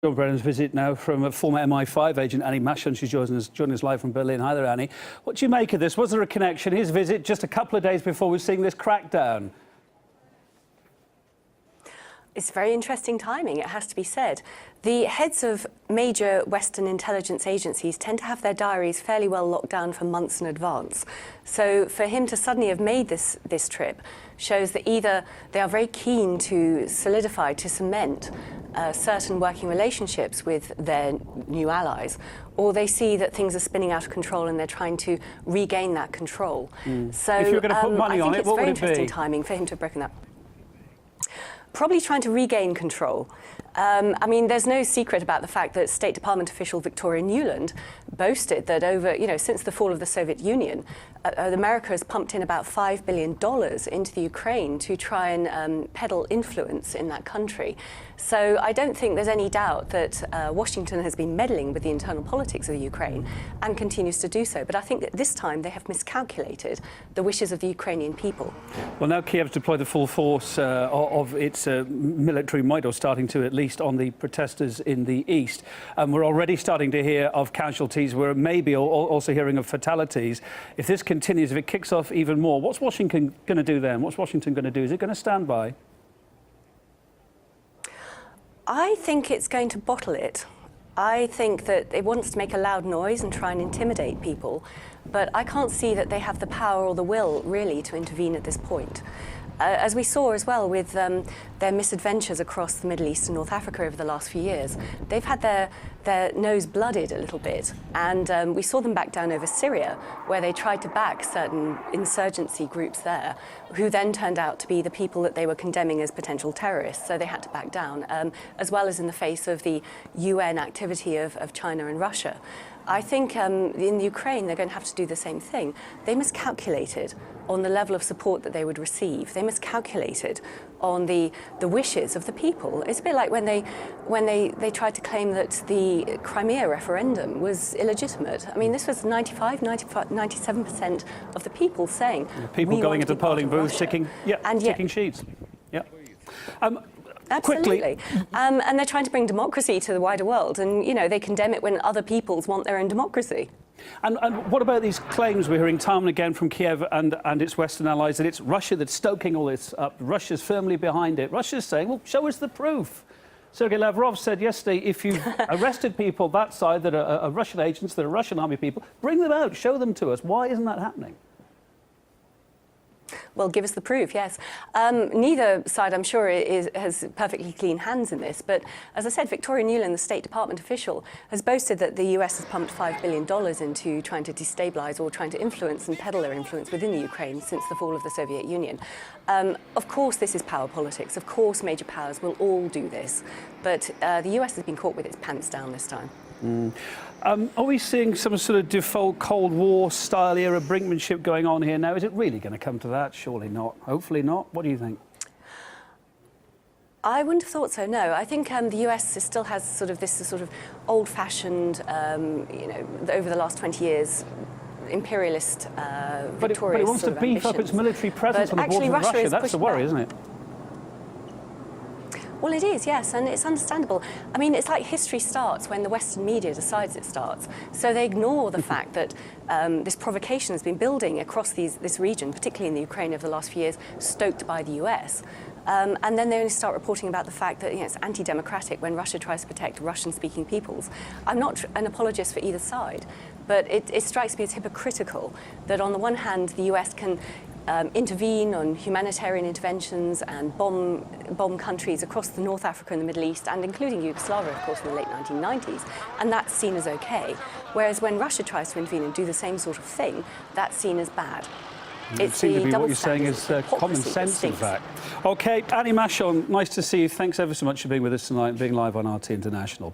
John Brennan's visit now from a former MI5 agent, Annie Machon. She's joining us live from Berlin. Hi there, Annie. What do you make of this? Was there a connection? His visit just a couple of days before we're seeing this crackdown. It's very interesting timing, it has to be said. The heads of major Western intelligence agencies tend to have their diaries fairly well locked down for months in advance. So for him to suddenly have made this trip shows that either they are very keen to solidify, to cement certain working relationships with their new allies, or they see that things are spinning out of control and they're trying to regain that control. So if you're going to put money on it, what would it be? It's very interesting timing for him to have broken that. Probably trying to regain control. I mean, there's no secret about the fact that State Department official Victoria Nuland boasted that since the fall of the Soviet Union, America has pumped in about $5 billion into the Ukraine to try and peddle influence in that country. So I don't think there's any doubt that Washington has been meddling with the internal politics of the Ukraine and continues to do so. But I think that this time they have miscalculated the wishes of the Ukrainian people. Well, now Kiev's deployed the full force of its military might, or starting to at least, on the protesters in the east. We're already starting to hear of casualties. We're maybe also hearing of fatalities. If this continues, if it kicks off even more, what's Washington going to do then? What's Washington going to do? Is it going to stand by? I think it's going to bottle it. I think that it wants to make a loud noise and try and intimidate people, but I can't see that they have the power or the will, really, to intervene at this point. As we saw as well with their misadventures across the Middle East and North Africa over the last few years, they've had their nose blooded a little bit. And we saw them back down over Syria, where they tried to back certain insurgency groups there, who then turned out to be the people that they were condemning as potential terrorists. So they had to back down, as well as in the face of the UN activity of China and Russia. I think in Ukraine, they're going to have to do the same thing. They miscalculated on the level of support that they would receive. They miscalculated on the wishes of the people. It's a bit like when they tried to claim that the Crimea referendum was illegitimate. I mean, this was 97% of the people saying, people going into polling booths, ticking sheets. Yeah. Absolutely. Quickly. And they're trying to bring democracy to the wider world. And, they condemn it when other peoples want their own democracy. And what about these claims we're hearing time and again from Kiev and its Western allies that it's Russia that's stoking all this up? Russia's firmly behind it. Russia's saying, well, show us the proof. Sergei Lavrov said yesterday, if you've arrested people that side that are Russian agents, that are Russian army people, bring them out, show them to us. Why isn't that happening? Well, give us the proof, yes. Neither side, I'm sure, has perfectly clean hands in this. But as I said, Victoria Nuland, the State Department official, has boasted that the US has pumped $5 billion into trying to destabilise or trying to influence and peddle their influence within the Ukraine since the fall of the Soviet Union. Of course, this is power politics. Of course, major powers will all do this. But the US has been caught with its pants down this time. Are we seeing some sort of default Cold War style era brinkmanship going on here now? Is it really going to come to that? Surely not. Hopefully not. What do you think? I wouldn't have thought so, no. I think the US still has this old-fashioned, over the last 20 years, imperialist, victorious But it wants to beef up its military presence on the borders of Russia. That's the worry, isn't it? Well, it is, yes, and it's understandable. I mean, it's like history starts when the Western media decides it starts. So they ignore the fact that this provocation has been building across this region, particularly in the Ukraine over the last few years, stoked by the US. And then they only start reporting about the fact that it's anti-democratic when Russia tries to protect Russian-speaking peoples. I'm not an apologist for either side, but it strikes me as hypocritical that on the one hand, the US can intervene on humanitarian interventions and bomb countries across the North Africa and the Middle East, and including Yugoslavia, of course, in the late 1990s, and that's seen as okay. Whereas when Russia tries to intervene and do the same sort of thing, that's seen as bad. It seems to be what you're saying is common sense, in fact. OK, Annie Machon, nice to see you. Thanks ever so much for being with us tonight and being live on RT International.